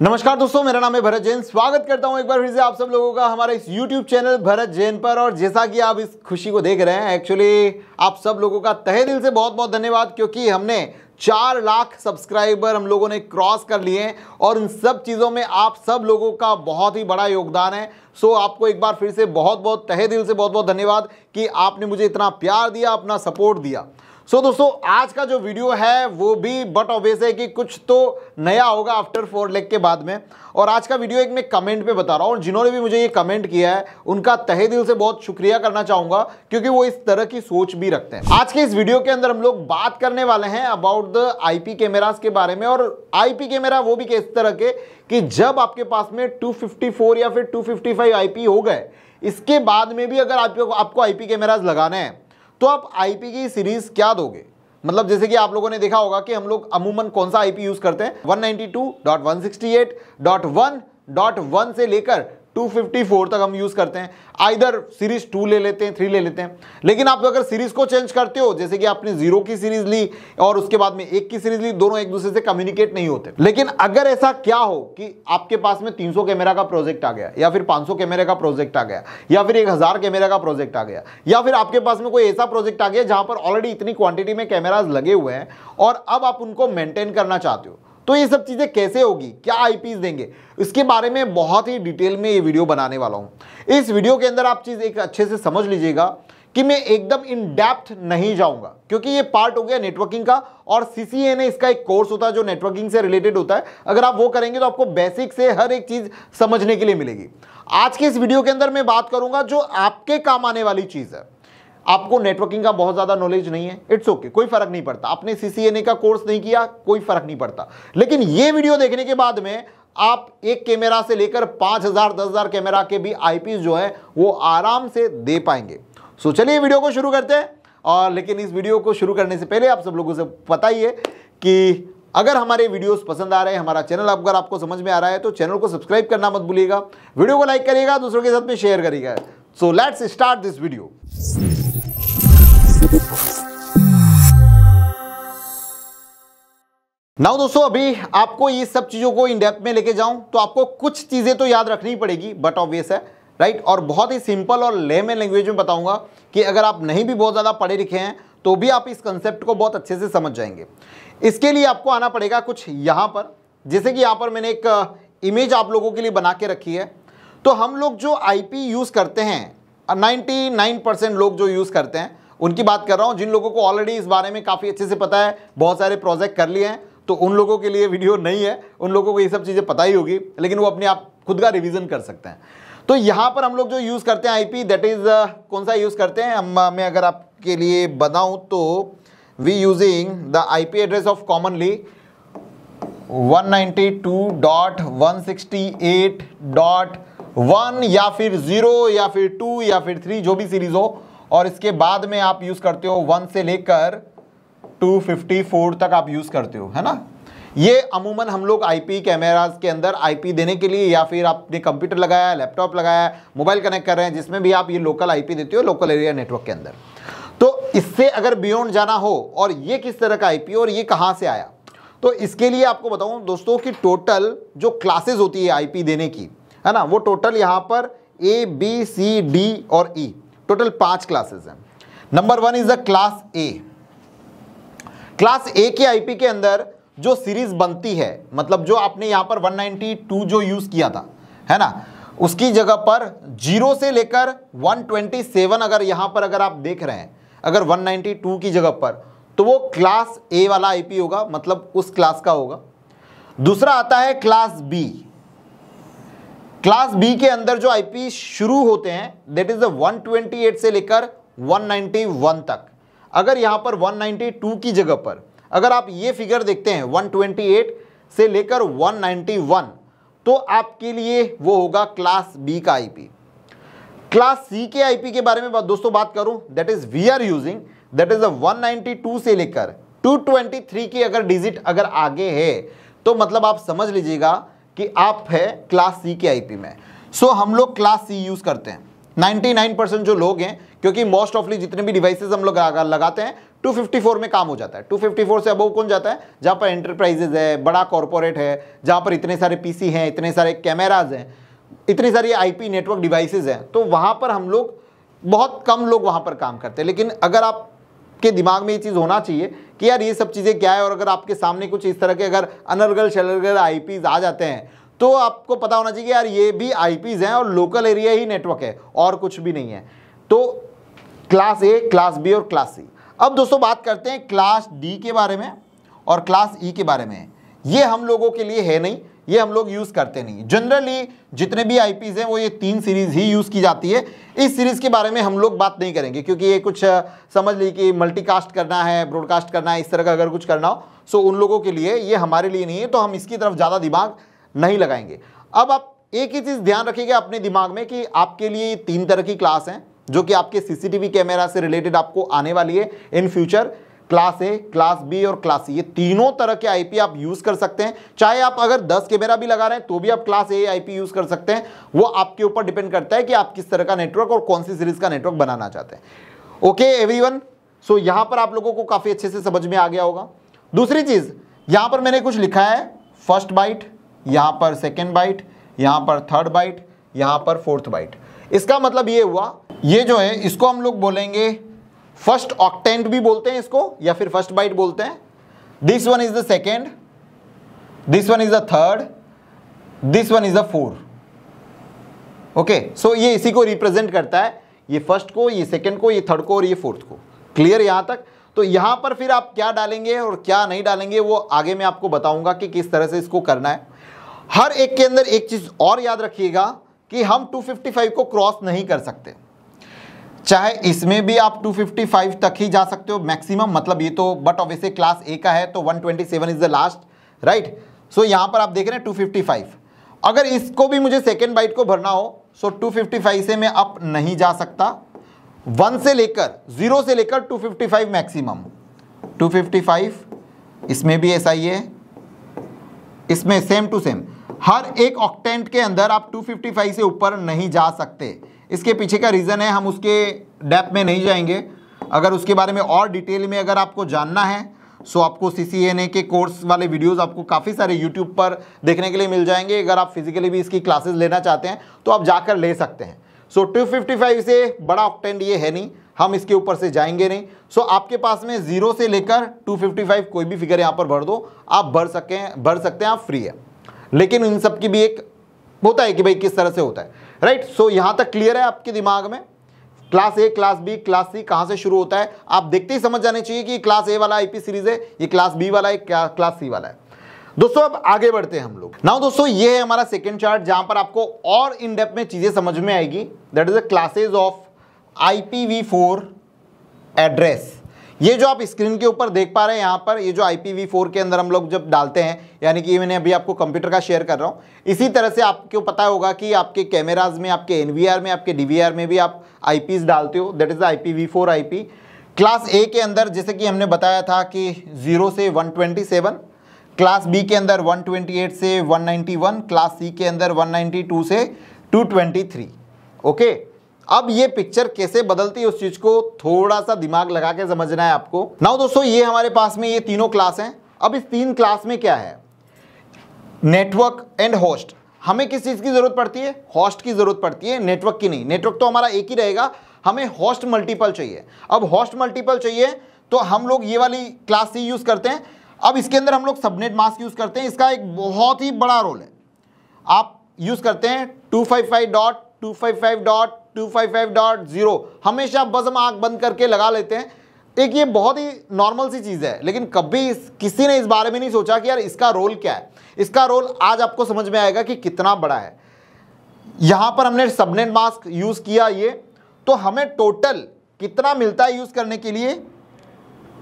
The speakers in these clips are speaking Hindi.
नमस्कार दोस्तों, मेरा नाम है भरत जैन। स्वागत करता हूं एक बार फिर से आप सब लोगों का हमारे इस YouTube चैनल भरत जैन पर। और जैसा कि आप इस खुशी को देख रहे हैं, एक्चुअली आप सब लोगों का तहे दिल से बहुत बहुत धन्यवाद, क्योंकि हमने 4 लाख सब्सक्राइबर हम लोगों ने क्रॉस कर लिए हैं और इन सब चीज़ों में आप सब लोगों का बहुत ही बड़ा योगदान है। सो आपको एक बार फिर से बहुत बहुत तहे दिल से बहुत बहुत धन्यवाद कि आपने मुझे इतना प्यार दिया, अपना सपोर्ट दिया। सो दोस्तों, आज का जो वीडियो है वो भी बट ऑब्वियस है कि कुछ तो नया होगा आफ्टर 4 लेग के बाद में। और आज का वीडियो एक मैं कमेंट पे बता रहा हूँ, और जिन्होंने भी मुझे ये कमेंट किया है उनका तहे दिल से बहुत शुक्रिया करना चाहूँगा, क्योंकि वो इस तरह की सोच भी रखते हैं। आज के इस वीडियो के अंदर हम लोग बात करने वाले हैं अबाउट द आईपी कैमरास के बारे में। और आईपी कैमरा वो भी किस तरह के कि जब आपके पास में 254 या फिर 255 आईपी हो गए, इसके बाद में भी अगर आपको आईपी कैमरास लगाने हैं तो आप आईपी की सीरीज क्या दोगे। मतलब जैसे कि आप लोगों ने देखा होगा कि हम लोग अमूमन कौन सा आईपी यूज करते हैं, 192.168.1.1 से लेकर 254 तक हम यूज करते हैं। आइदर सीरीज 2 ले लेते हैं, 3 ले लेते हैं। लेकिन आप अगर सीरीज को चेंज करते हो, जैसे कि आपने 0 की सीरीज ली और उसके बाद में 1 की सीरीज ली, दोनों एक दूसरे से कम्युनिकेट नहीं होते। लेकिन अगर ऐसा क्या हो कि आपके पास में 300 कैमरा का प्रोजेक्ट आ गया, या फिर 500 कैमरे का प्रोजेक्ट आ गया, या फिर 1000 कैमरा का प्रोजेक्ट आ गया, या फिर आपके पास में कोई ऐसा प्रोजेक्ट आ गया जहां पर ऑलरेडी इतनी क्वांटिटी में कैमराज लगे हुए हैं और अब आप उनको मेंटेन करना चाहते हो, तो ये सब चीजें कैसे होगी, क्या आईपीस देंगे, इसके बारे में बहुत ही डिटेल में ये वीडियो बनाने वाला हूं। इस वीडियो के अंदर आप चीज एक अच्छे से समझ लीजिएगा कि मैं एकदम इन डेप्थ नहीं जाऊंगा, क्योंकि ये पार्ट हो गया नेटवर्किंग का, और सीसीएनए इसका एक कोर्स होता है जो नेटवर्किंग से रिलेटेड होता है। अगर आप वो करेंगे तो आपको बेसिक से हर एक चीज समझने के लिए मिलेगी। आज के इस वीडियो के अंदर मैं बात करूंगा जो आपके काम आने वाली चीज है। आपको नेटवर्किंग का बहुत ज्यादा नॉलेज नहीं है, इट्स ओके, कोई फर्क नहीं पड़ता। आपने सीसीएनए का कोर्स नहीं किया, कोई फर्क नहीं पड़ता। लेकिन ये वीडियो देखने के बाद में आप एक कैमरा से लेकर 5000 10,000 कैमरा के भी आईपीस जो है वो आराम से दे पाएंगे। सो चलिए वीडियो को शुरू करते हैं। और लेकिन इस वीडियो को शुरू करने से पहले आप सब लोगों से पता ही है कि अगर हमारे वीडियोस पसंद आ रहे हैं, हमारा चैनल अगर आपको समझ में आ रहा है, तो चैनल को सब्सक्राइब करना मत भूलिएगा, वीडियो को लाइक करिएगा, दूसरों के साथ में शेयर करिएगा। So let's start this video. Now दोस्तों, अभी आपको ये सब चीजों को इन डेप्थ में लेके जाऊं तो आपको कुछ चीजें तो याद रखनी पड़ेगी, बट ऑब्वियस है, राइट। और बहुत ही सिंपल और लेमन लैंग्वेज में बताऊंगा कि अगर आप नहीं भी बहुत ज्यादा पढ़े लिखे हैं तो भी आप इस कंसेप्ट को बहुत अच्छे से समझ जाएंगे। इसके लिए आपको आना पड़ेगा कुछ यहां पर, जैसे कि यहां पर मैंने एक इमेज आप लोगों के लिए बना के रखी है। तो हम लोग जो आईपी यूज करते हैं, 99% लोग जो यूज करते हैं उनकी बात कर रहा हूं, जिन लोगों को ऑलरेडी इस बारे में काफी अच्छे से पता है, बहुत सारे प्रोजेक्ट कर लिए हैं, तो उन लोगों के लिए वीडियो नहीं है, उन लोगों को ये सब चीजें पता ही होगी, लेकिन वो अपने आप खुद का रिवीजन कर सकते हैं। तो यहां पर हम लोग जो यूज करते हैं आईपी, दैट इज कौन सा यूज करते हैं मैं अगर आपके लिए बताऊं तो we using the IP address of commonly 192.168.1 या फिर 0 या फिर 2 या फिर 3, जो भी सीरीज हो। और इसके बाद में आप यूज करते हो 1 से लेकर 254 तक आप यूज करते हो, है ना। ये अमूमन हम लोग आईपी कैमरास के अंदर आईपी देने के लिए, या फिर आपने कंप्यूटर लगाया, लैपटॉप लगाया, मोबाइल कनेक्ट कर रहे हैं, जिसमें भी आप ये लोकल आईपी देते हो, लोकल एरिया नेटवर्क के अंदर। तो इससे अगर बियॉन्ड जाना हो, और ये किस तरह का आईपी और ये कहां से आया, तो इसके लिए आपको बताऊं दोस्तों कि टोटल जो क्लासेस होती है आईपी देने की, है ना, वो टोटल यहां पर ABCD और E, टोटल 5 क्लासेस हैं। Number 1 is the class A. Class ए के आईपी के अंदर जो सीरीज बनती है, मतलब जो आपने यहां पर 192 जो यूज किया था, है ना, उसकी जगह पर 0 से लेकर 127 अगर यहां पर अगर आप देख रहे हैं, अगर 192 की जगह पर, तो वो क्लास ए वाला आईपी होगा, मतलब उस क्लास का होगा। दूसरा आता है क्लास बी। क्लास बी के अंदर जो आईपी शुरू होते हैं, दैट इज द 128 से लेकर 191 तक। अगर यहां पर 192 की जगह पर अगर आप ये फिगर देखते हैं 128 से लेकर 191, तो आपके लिए वो होगा क्लास बी का आईपी। क्लास सी के आईपी के बारे में दोस्तों बात करूं, that is we are using, that is the 192 से लेकर 223 की अगर डिजिट अगर आगे है, तो मतलब आप समझ लीजिएगा कि आप है क्लास सी के आईपी में। सो हम लोग क्लास सी यूज करते हैं 99% जो लोग हैं, क्योंकि मोस्ट ऑफली जितने भी डिवाइसेस हम लोग लगाते हैं 254 में काम हो जाता है। 254 से अबव कौन जाता है? जहाँ पर एंटरप्राइजेज है, बड़ा कॉर्पोरेट है, जहाँ पर इतने सारे पीसी हैं, इतने सारे कैमराज हैं, इतनी सारी आईपी नेटवर्क डिवाइसेज हैं, तो वहाँ पर हम लोग, बहुत कम लोग वहाँ पर काम करते हैं। लेकिन अगर आपके दिमाग में ये चीज़ होना चाहिए कि यार ये सब चीज़ें क्या है, और अगर आपके सामने कुछ इस तरह के अगर अनर्गल शलर्गल आईपीज आ जाते हैं तो आपको पता होना चाहिए कि यार ये भी आईपीज हैं और लोकल एरिया ही नेटवर्क है और कुछ भी नहीं है। तो क्लास ए, क्लास बी और क्लास सी। अब दोस्तों बात करते हैं क्लास डी के बारे में और क्लास ई के बारे में। ये हम लोगों के लिए है नहीं, ये हम लोग यूज़ करते नहीं। जनरली जितने भी आईपीज हैं वो ये 3 सीरीज़ ही यूज़ की जाती है। इस सीरीज़ के बारे में हम लोग बात नहीं करेंगे क्योंकि ये कुछ समझ ली कि मल्टीकास्ट करना है, ब्रॉडकास्ट करना है, इस तरह का अगर कुछ करना हो सो उन लोगों के लिए, ये हमारे लिए नहीं है, तो हम इसकी तरफ ज़्यादा दिमाग नहीं लगाएंगे। अब आप एक ही चीज़ ध्यान रखिएगा अपने दिमाग में कि आपके लिए 3 तरह की क्लास हैं जो कि आपके सीसीटीवी कैमरा से रिलेटेड आपको आने वाली है in future. Class A, class B और क्लास सी, ये तीनों तरह के आईपी आप यूज कर सकते हैं। चाहे आप अगर 10 कैमरा भी लगा रहे हैं तो भी आप क्लास ए आईपी यूज कर सकते हैं। वो आपके ऊपर डिपेंड करता है कि आप किस तरह का नेटवर्क और कौन सी सीरीज का नेटवर्क बनाना चाहते हैं। ओके एवरीवन, सो यहां पर आप लोगों को काफी अच्छे से समझ में आ गया होगा। दूसरी चीज, यहां पर मैंने कुछ लिखा है, फर्स्ट बाइट, यहां पर सेकेंड बाइट, यहां पर थर्ड बाइट, यहां पर फोर्थ बाइट। इसका मतलब ये हुआ, ये जो है इसको हम लोग बोलेंगे फर्स्ट ऑक्टेंट भी बोलते हैं इसको, या फिर फर्स्ट बाइट बोलते हैं। This one is the second, this one is the third, this one is the fourth. Okay, so ये इसी को रिप्रेजेंट करता है, ये फर्स्ट को, ये सेकेंड को, ये थर्ड को और ये फोर्थ को। क्लियर यहां तक? तो यहां पर फिर आप क्या डालेंगे और क्या नहीं डालेंगे वो आगे मैं आपको बताऊंगा कि किस तरह से इसको करना है। हर एक के अंदर एक चीज और याद रखिएगा कि हम 255 को क्रॉस नहीं कर सकते। चाहे इसमें भी आप 255 तक ही जा सकते हो मैक्सिमम, मतलब ये तो, बट ऑब्वियसली क्लास ए का है तो 127 इज द लास्ट, राइट। सो यहां पर आप देख रहे हैं 255। अगर इसको भी मुझे सेकेंड बाइट को भरना हो सो 255 से मैं अप नहीं जा सकता। 1 से लेकर 0 से लेकर 255 मैक्सिमम। 255 इसमें भी ऐसा ही है, इसमें सेम टू सेम। हर एक ऑक्टेंट के अंदर आप 255 से ऊपर नहीं जा सकते। इसके पीछे का रीज़न है, हम उसके डेप्थ में नहीं जाएंगे। अगर उसके बारे में और डिटेल में अगर आपको जानना है सो आपको CCNA के कोर्स वाले वीडियोस आपको काफ़ी सारे YouTube पर देखने के लिए मिल जाएंगे। अगर आप फिजिकली भी इसकी क्लासेस लेना चाहते हैं तो आप जाकर ले सकते हैं। सो 255 से बड़ा ऑक्टेंट ये है नहीं, हम इसके ऊपर से जाएंगे नहीं। सो आपके पास में 0 से लेकर 255 कोई भी फिगर यहाँ पर भर दो, आप भर सकते हैं, आप फ्री है। लेकिन इन सब की भी एक होता है कि भाई किस तरह से होता है, राइट। सो यहाँ तक क्लियर है आपके दिमाग में? Class A, class B, class C कहाँ से शुरू होता है आप देखते ही समझ जाने चाहिए कि क्लास ए वाला आईपी सीरीज है, ये क्लास बी वाला है, क्लास सी वाला है। दोस्तों अब आगे बढ़ते हैं हम लोग। नाउ दोस्तों ये है हमारा सेकंड चार्ट जहां पर आपको और इन डेप्थ में चीजें समझ में आएगी। That is the classes of IPv4 address. ये जो आप स्क्रीन के ऊपर देख पा रहे हैं यहाँ पर, ये जो IPv4 के अंदर हम लोग जब डालते हैं, यानी कि मैंने अभी आपको कंप्यूटर का शेयर कर रहा हूँ, इसी तरह से आपको पता होगा कि आपके कैमराज में, आपके NVR में, आपके DVR में भी आप IPs डालते हो। That is the IPv4 IP। Class ए के अंदर जैसे कि हमने बताया था कि 0 से 127, क्लास बी के अंदर 128 से 191, क्लास सी के अंदर 192 से 223। ओके, अब ये पिक्चर कैसे बदलती है उस चीज को थोड़ा सा दिमाग लगा के समझना है आपको। नाउ दोस्तों ये हमारे पास में ये तीनों क्लास हैं। अब इस 3 क्लास में क्या है, नेटवर्क एंड होस्ट। हमें किस चीज की जरूरत पड़ती है? होस्ट की जरूरत पड़ती है, नेटवर्क की नहीं। नेटवर्क तो हमारा एक ही रहेगा, हमें होस्ट मल्टीपल चाहिए। अब होस्ट मल्टीपल चाहिए तो हम लोग ये वाली क्लास सी यूज करते हैं। अब इसके अंदर हम लोग सबनेट मास्क यूज करते हैं। इसका एक बहुत ही बड़ा रोल है। आप यूज करते हैं 255.255.255.0, हमेशा बस हम आंख बंद करके लगा लेते हैं। एक ये बहुत ही नॉर्मल सी चीज है, लेकिन कभी किसी ने इस बारे में नहीं सोचा कि यार इसका रोल क्या है। इसका रोल आज आपको समझ में आएगा कि कितना बड़ा है। यहां पर हमने सबनेट मास्क यूज किया ये, तो हमें टोटल कितना मिलता है यूज करने के लिए?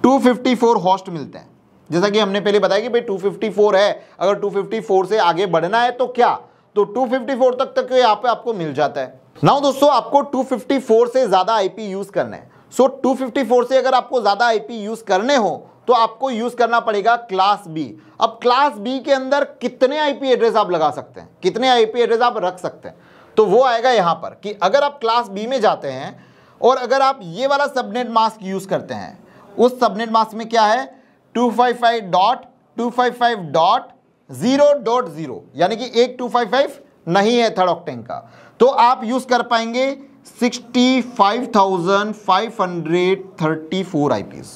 254 होस्ट मिलते हैं। जैसा कि हमने पहले बताया कि भाई 254 है, अगर 254 से आगे बढ़ना है तो क्या, तो 254 तक यहाँ पे आपको मिल जाता है। नाउ दोस्तों आपको 254 से ज्यादा आईपी यूज करना है। सो 254 से अगर आपको ज्यादा आईपी यूज करने हो तो आपको यूज करना पड़ेगा क्लास बी। अब क्लास बी के अंदर कितने आईपी एड्रेस आप लगा सकते हैं, कितने आईपी एड्रेस आप रख सकते हैं, तो वो आएगा यहां पर कि अगर आप क्लास बी में जाते हैं और अगर आप ये वाला सबनेट मास्क यूज करते हैं, उस सबनेट मास्क में क्या है 255.255.0.0 यानी कि एक 255 नहीं है थर्ड ऑक्टेन का, तो आप यूज कर पाएंगे 65,534 आईपीज।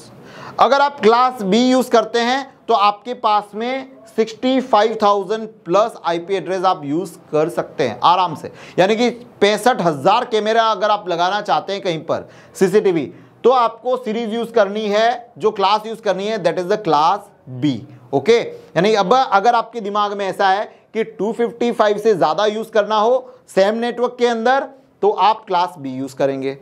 अगर आप क्लास बी यूज करते हैं तो आपके पास में 65,000 प्लस आईपी एड्रेस आप यूज कर सकते हैं आराम से, यानी कि 65,000 कैमरा अगर आप लगाना चाहते हैं कहीं पर सीसीटीवी, तो आपको सीरीज यूज करनी है, जो क्लास यूज करनी है that is the class B. Okay, यानी अब अगर आपके दिमाग में ऐसा है कि 255 से ज्यादा यूज करना हो सेम नेटवर्क के अंदर, तो आप क्लास बी यूज करेंगे।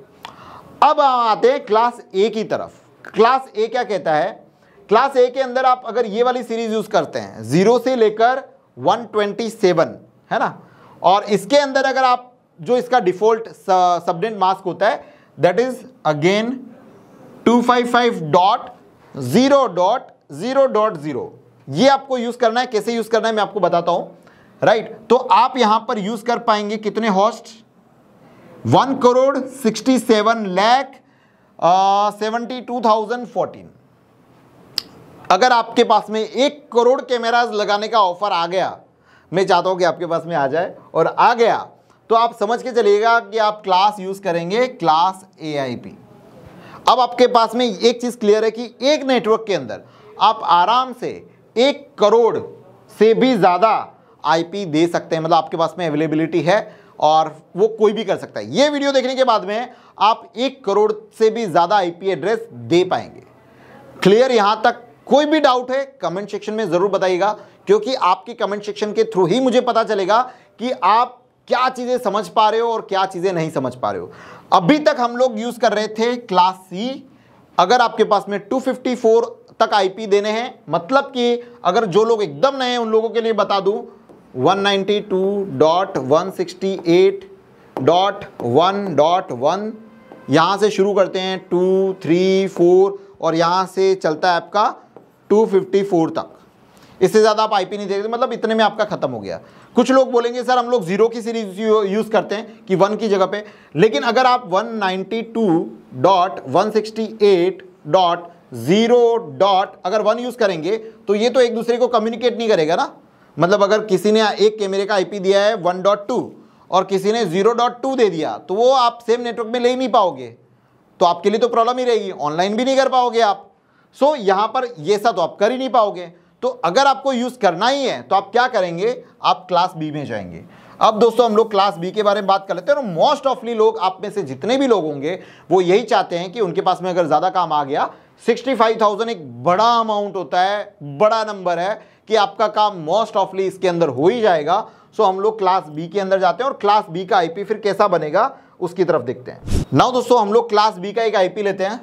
अब आते हैं क्लास ए की तरफ। क्लास ए क्या कहता है? क्लास ए के अंदर आप अगर ये वाली सीरीज यूज करते हैं 0 से लेकर 127 है ना, और इसके अंदर अगर आप जो इसका डिफॉल्ट सबनेट मास्क होता है दैट इज अगेन 255.0.0.0, ये आपको यूज करना है। कैसे यूज करना है मैं आपको बताता हूं, राइट। तो आप यहां पर यूज कर पाएंगे कितने होस्ट? 1,67,72,014। अगर आपके पास में 1 करोड़ कैमराज लगाने का ऑफर आ गया, मैं चाहता हूं कि आपके पास में आ जाए, और आ गया तो आप समझ के चलिएगा कि आप क्लास यूज करेंगे क्लास AIP। अब आपके पास में एक चीज क्लियर है कि एक नेटवर्क के अंदर आप आराम से 1 करोड़ से भी ज्यादा आईपी दे सकते हैं, मतलब आपके पास में अवेलेबिलिटी है और वो कोई भी कर सकता है। ये वीडियो देखने के बाद में आप 1 करोड़ से भी ज्यादा आईपी एड्रेस दे पाएंगे। क्लियर? यहां तक कोई भी डाउट है कमेंट सेक्शन में जरूर बताइएगा, क्योंकि आपकी कमेंट सेक्शन के थ्रू ही मुझे पता चलेगा कि आप क्या चीजें समझ पा रहे हो और क्या चीजें नहीं समझ पा रहे हो। अभी तक हम लोग यूज कर रहे थे क्लास सी। अगर आपके पास में 254 तक आईपी देने हैं, मतलब कि अगर जो लोग एकदम नए हैं उन लोगों के लिए बता दूं 192.168.1.1 यहां से शुरू करते हैं 2, 3, 4 और यहां से चलता है आपका 254 तक। इससे ज़्यादा आप आईपी नहीं देखते, मतलब इतने में आपका खत्म हो गया। कुछ लोग बोलेंगे सर हम लोग 0 की सीरीज यूज़ करते हैं कि 1 की जगह पे, लेकिन अगर आप 192.168.0. अगर 1 यूज़ करेंगे तो ये तो एक दूसरे को कम्युनिकेट नहीं करेगा ना। मतलब अगर किसी ने एक कैमरे का आईपी दिया है 1.2 और किसी ने 0.2 दे दिया, तो वो आप सेम नेटवर्क में ले ही नहीं पाओगे, तो आपके लिए तो प्रॉब्लम ही रहेगी, ऑनलाइन भी नहीं कर पाओगे आप। सो यहां पर ये सब तो आप कर ही नहीं पाओगे। तो अगर आपको यूज करना ही है तो आप क्या करेंगे? आप क्लास बी में जाएंगे। अब दोस्तों हम लोग क्लास बी के बारे में बात कर लेते हैं। और मोस्ट ऑफली लोग, आप में से जितने भी लोग होंगे, वो यही चाहते हैं कि उनके पास में अगर ज्यादा काम आ गया, 65,000 एक बड़ा अमाउंट होता है, बड़ा नंबर है कि आपका काम मोस्ट ऑफली इसके अंदर हो ही जाएगा। सो हम लोग क्लास बी के अंदर जाते हैं और क्लास बी का आईपी फिर कैसा बनेगा उसकी तरफ देखते हैं। नाउ दोस्तों हम लोग क्लास बी का एक आईपी लेते हैं।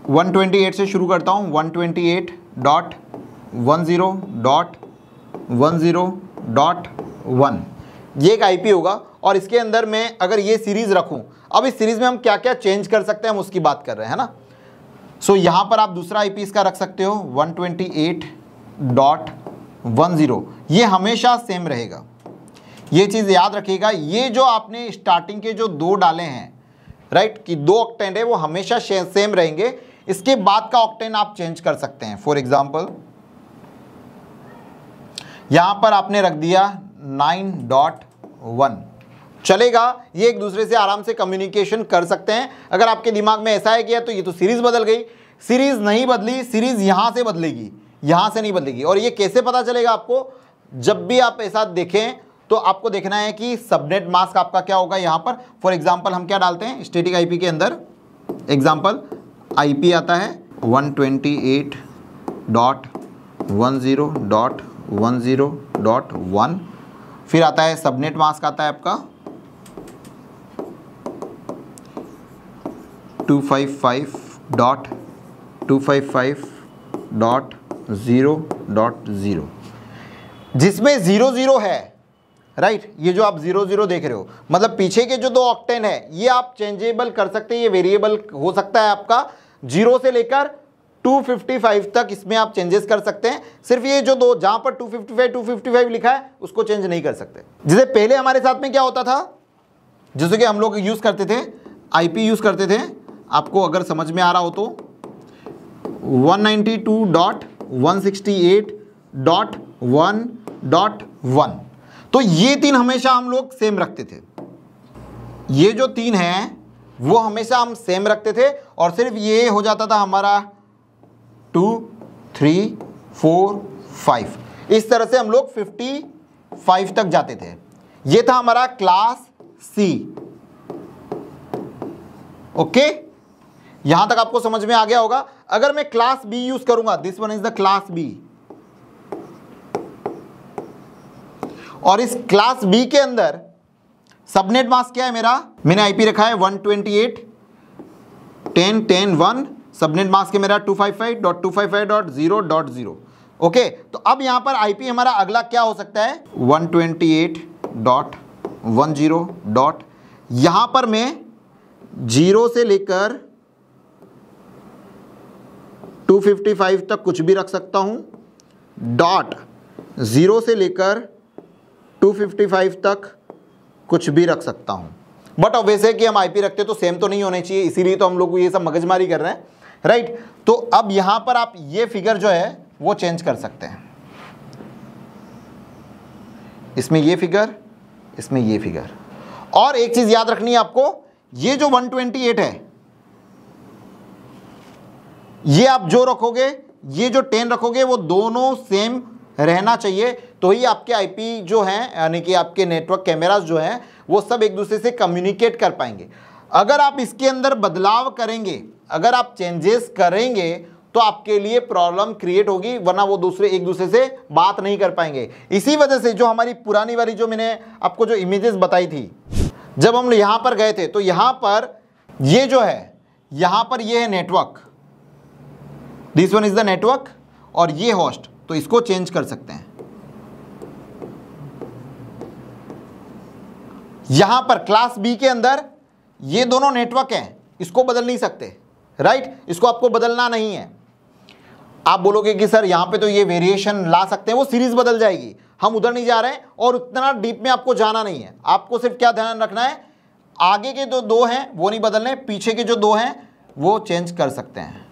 128 से शुरू करता हूं, 128.10.10.1 ये एक आईपी होगा। और इसके अंदर मैं अगर ये सीरीज रखूं, अब इस सीरीज में हम क्या क्या चेंज कर सकते हैं हम उसकी बात कर रहे हैं ना। सो यहां पर आप दूसरा आईपी इसका रख सकते हो 128.10, ये हमेशा सेम रहेगा। ये चीज याद रखिएगा, ये जो आपने स्टार्टिंग के जो 2 डाले हैं, राइट, कि 2 ऑक्टेन है वो हमेशा सेम रहेंगे। इसके बाद का ऑक्टेन आप चेंज कर सकते हैं। फॉर एग्जांपल यहां पर आपने रख दिया 9.1, चलेगा। ये एक दूसरे से आराम से कम्युनिकेशन कर सकते हैं। अगर आपके दिमाग में ऐसा है कि तो ये तो सीरीज बदल गई, सीरीज नहीं बदली, सीरीज यहां से बदलेगी, यहां से नहीं बदलेगी। और ये कैसे पता चलेगा आपको? जब भी आप ऐसा देखें तो आपको देखना है कि सबनेट मास्क आपका क्या होगा यहां पर। फॉर एग्जांपल हम क्या डालते हैं स्टैटिक आईपी के अंदर, एग्जांपल आईपी आता है 128.10.10.1, फिर आता है सबनेट मास्क आता है आपका 255.255.0.0 जिसमें 00 है, राइट। ये जो आप 00 देख रहे हो, मतलब पीछे के जो 2 ऑक्टेन है ये आप चेंजेबल कर सकते हैं, ये वेरिएबल हो सकता है आपका 0 से लेकर 255 तक, इसमें आप चेंजेस कर सकते हैं। सिर्फ ये जो 2 जहां पर 255 लिखा है उसको चेंज नहीं कर सकते। जैसे पहले हमारे साथ में क्या होता था, जैसे कि हम लोग यूज करते थे आईपी यूज करते थे आपको अगर समझ में आ रहा हो तो 192.168.1.1। तो ये 3 हमेशा हम लोग सेम रखते थे, ये जो 3 हैं वो हमेशा हम सेम रखते थे, और सिर्फ ये हो जाता था हमारा 2, 3, 4, 5, इस तरह से हम लोग 55 तक जाते थे। ये था हमारा क्लास सी। ओके, यहां तक आपको समझ में आ गया होगा। अगर मैं क्लास बी यूज करूंगा, this one is the class B, और इस क्लास बी के अंदर सबनेट मास्क क्या है मेरा, मैंने आईपी रखा है 128.10.10.1, सबनेट मास्क है मेरा 255.255.0.0। ओके, तो अब यहां पर आईपी हमारा अगला क्या हो सकता है, 128.10. यहां पर मैं 0 से लेकर 255 तक कुछ भी रख सकता हूं, डॉट 0 से लेकर 255 तक कुछ भी रख सकता हूं। बट अब वैसे कि हम आईपी रखते तो सेम तो नहीं होने चाहिए, इसीलिए तो हम लोग ये सब मगजमारी कर रहे हैं, राइट। तो अब यहां पर आप ये फिगर जो है वो चेंज कर सकते हैं, इसमें ये फिगर, इसमें ये फिगर। और एक चीज याद रखनी है आपको, ये जो 128 है, ये आप जो रखोगे, ये जो 10 रखोगे, वो दोनों सेम रहना चाहिए, तो ही आपके आईपी जो हैं, यानी कि आपके नेटवर्क कैमरास जो हैं, वो सब एक दूसरे से कम्युनिकेट कर पाएंगे। अगर आप इसके अंदर बदलाव करेंगे, अगर आप चेंजेस करेंगे, तो आपके लिए प्रॉब्लम क्रिएट होगी, वरना वो दूसरे एक दूसरे से बात नहीं कर पाएंगे। इसी वजह से जो हमारी पुरानी वाली जो मैंने आपको जो इमेजेस बताई थी, जब हम यहां पर गए थे, तो यहां पर ये जो है, यहां पर ये है network, this one is the network, और ये होस्ट, तो इसको चेंज कर सकते हैं। यहां पर क्लास बी के अंदर ये दोनों नेटवर्क हैं, इसको बदल नहीं सकते, राइट, इसको आपको बदलना नहीं है। आप बोलोगे कि सर यहां पे तो ये वेरिएशन ला सकते हैं, वो सीरीज बदल जाएगी, हम उधर नहीं जा रहे हैं, और उतना डीप में आपको जाना नहीं है। आपको सिर्फ क्या ध्यान रखना है, आगे के जो 2 हैं वो नहीं बदलने, पीछे के जो 2 हैं वो चेंज कर सकते हैं।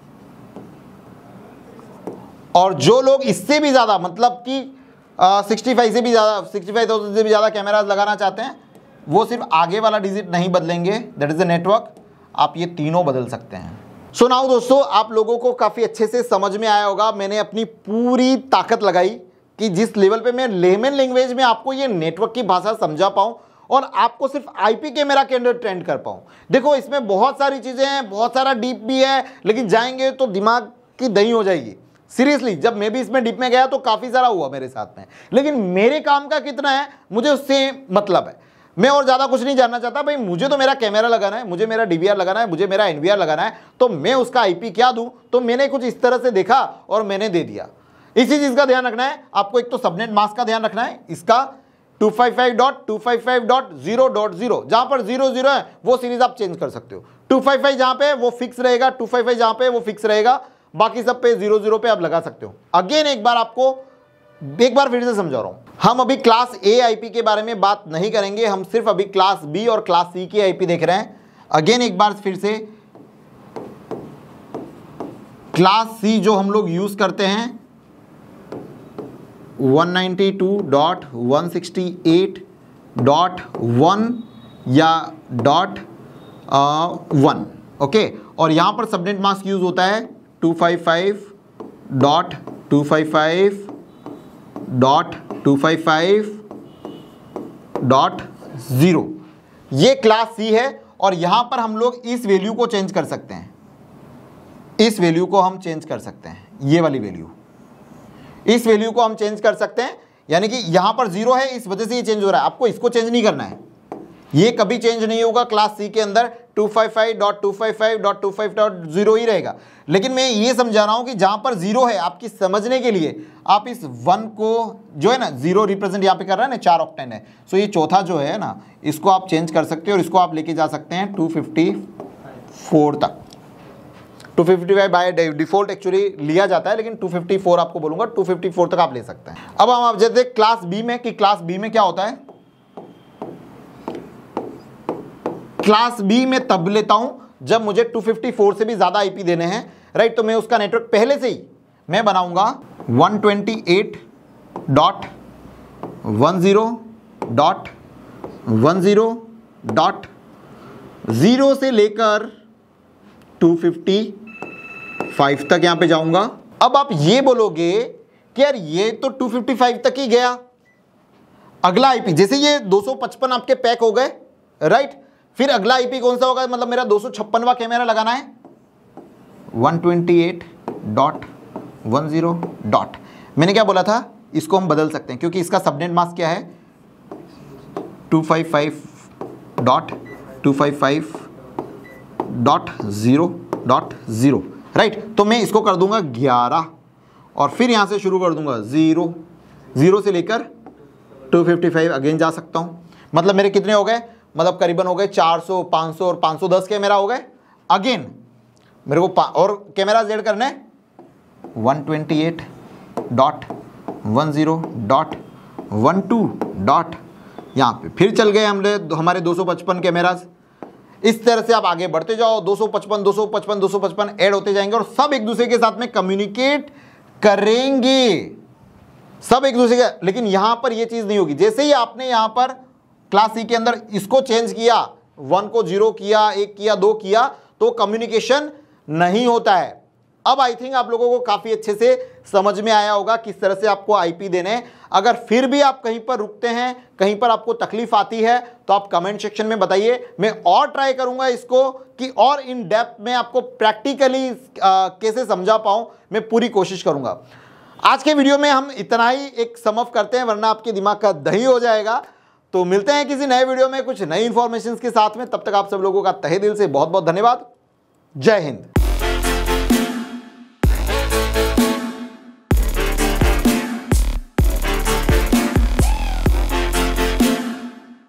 और जो लोग इससे भी ज़्यादा, मतलब कि 65 से भी ज़्यादा, 65,000 से भी ज़्यादा कैमराज लगाना चाहते हैं, वो सिर्फ आगे वाला डिजिट नहीं बदलेंगे, दैट इज़ द नेटवर्क, आप ये तीनों बदल सकते हैं। सो नाउ दोस्तों, आप लोगों को काफ़ी अच्छे से समझ में आया होगा। मैंने अपनी पूरी ताकत लगाई कि जिस लेवल पे मैं लेमन लैंग्वेज में आपको ये नेटवर्क की भाषा समझा पाऊँ, और आपको सिर्फ आईपी कैमरा के अंदर ट्रेंड कर पाऊँ। देखो, इसमें बहुत सारी चीज़ें हैं, बहुत सारा डीप भी है, लेकिन जाएंगे तो दिमाग की दही हो जाएगी। सीरियसली, जब मैं भी इसमें डीप में गया तो काफ़ी सारा हुआ मेरे साथ में, लेकिन मेरे काम का कितना है मुझे उससे मतलब है। मैं और ज़्यादा कुछ नहीं जानना चाहता। भाई मुझे तो मेरा कैमरा लगाना है, मुझे मेरा डीवीआर लगाना है, मुझे मेरा एनवीआर लगाना है, तो मैं उसका आईपी क्या दूं? तो मैंने कुछ इस तरह से देखा और मैंने दे दिया। इसी चीज़ का ध्यान रखना है आपको। एक तो सबनेट मास्क का ध्यान रखना है, इसका 255.255.0.0, जहां पर 00 है वो सीरीज आप चेंज कर सकते हो। 255 जहां पे वो फिक्स रहेगा, 255 जहां पे वो फिक्स रहेगा, बाकी सब पे 00 पे आप लगा सकते हो। अगेन एक बार फिर से समझा रहा हूं, हम अभी क्लास ए आईपी के बारे में बात नहीं करेंगे, हम सिर्फ अभी क्लास बी और क्लास सी की आईपी देख रहे हैं। अगेन एक बार फिर से, क्लास सी जो हम लोग यूज करते हैं 192.168.1 या .1, ओके। और यहां पर सबनेट मास्क यूज होता है 255.255.255.0। ये क्लास सी है, और यहां पर हम लोग इस वैल्यू को चेंज कर सकते हैं, इस वैल्यू को हम चेंज कर सकते हैं, ये वाली वैल्यू, इस वैल्यू को हम चेंज कर सकते हैं। यानी कि यहां पर 0 है, इस वजह से ये चेंज हो रहा है, आपको इसको चेंज नहीं करना है, ये कभी चेंज नहीं होगा। क्लास सी के अंदर 255.255.25.0 ही रहेगा। लेकिन मैं ये समझा रहा हूं कि जहां पर 0 है, आपकी समझने के लिए आप इस 1 को जो है ना 0 रिप्रेजेंट यहां पे कर रहा है ना, 4 ऑक्टेन है, सो ये चौथा जो है ना, इसको आप चेंज कर सकते हो और इसको आप लेके जा सकते हैं 254 तक। 255 बाय डिफॉल्ट एक्चुअली लिया जाता है, लेकिन 254 आपको बोलूंगा, 254 तक आप ले सकते हैं। अब हम आप जैसे क्लास बी में, कि क्लास बी में क्या होता है, क्लास बी में तब लेता हूं जब मुझे 254 से भी ज़्यादा आईपी देने हैं, राइट, तो मैं उसका नेटवर्क पहले से ही मैं बनाऊंगा 128.10.10.0 से लेकर 255 तक यहां पे जाऊंगा। अब आप ये बोलोगे कि यार ये तो 255 तक ही गया, अगला आईपी जैसे ये 255 आपके पैक हो गए, राइट, फिर अगला आईपी कौन सा होगा, मतलब मेरा 256वां कैमरा लगाना है 128.10. मैंने क्या बोला था, इसको हम बदल सकते हैं क्योंकि इसका सबनेट मास्क क्या है 255.255.0.0, राइट। तो मैं इसको कर दूंगा 11 और फिर यहां से शुरू कर दूंगा 0 से लेकर 255 अगेन जा सकता हूं। मतलब मेरे कितने हो गए, मतलब करीबन हो गए 400, 500 और 510 कैमरा हो गए। अगेन मेरे को और कैमरा ऐड करने 128.10.12. यहाँ पे फिर चल गए हमारे 255 कैमराज। इस तरह से आप आगे बढ़ते जाओ, 255 ऐड होते जाएंगे और सब एक दूसरे के साथ में कम्युनिकेट करेंगे, सब एक दूसरे के। लेकिन यहां पर यह चीज नहीं होगी, जैसे ही आपने यहां पर क्लास सी के अंदर इसको चेंज किया, 1 को 0 किया, 1 किया, 2 किया, तो कम्युनिकेशन नहीं होता है। अब आई थिंक आप लोगों को काफी अच्छे से समझ में आया होगा किस तरह से आपको आईपी देने हैं। अगर फिर भी आप कहीं पर रुकते हैं, कहीं पर आपको तकलीफ आती है, तो आप कमेंट सेक्शन में बताइए, मैं और ट्राई करूंगा इसको कि और इन डेप्थ में आपको प्रैक्टिकली कैसे समझा पाऊं, मैं पूरी कोशिश करूंगा। आज के वीडियो में हम इतना ही एक सम अप करते हैं, वरना आपके दिमाग का दही हो जाएगा। तो मिलते हैं किसी नए वीडियो में कुछ नई इंफॉर्मेशन के साथ में, तब तक आप सब लोगों का तहे दिल से बहुत बहुत धन्यवाद। जय हिंद।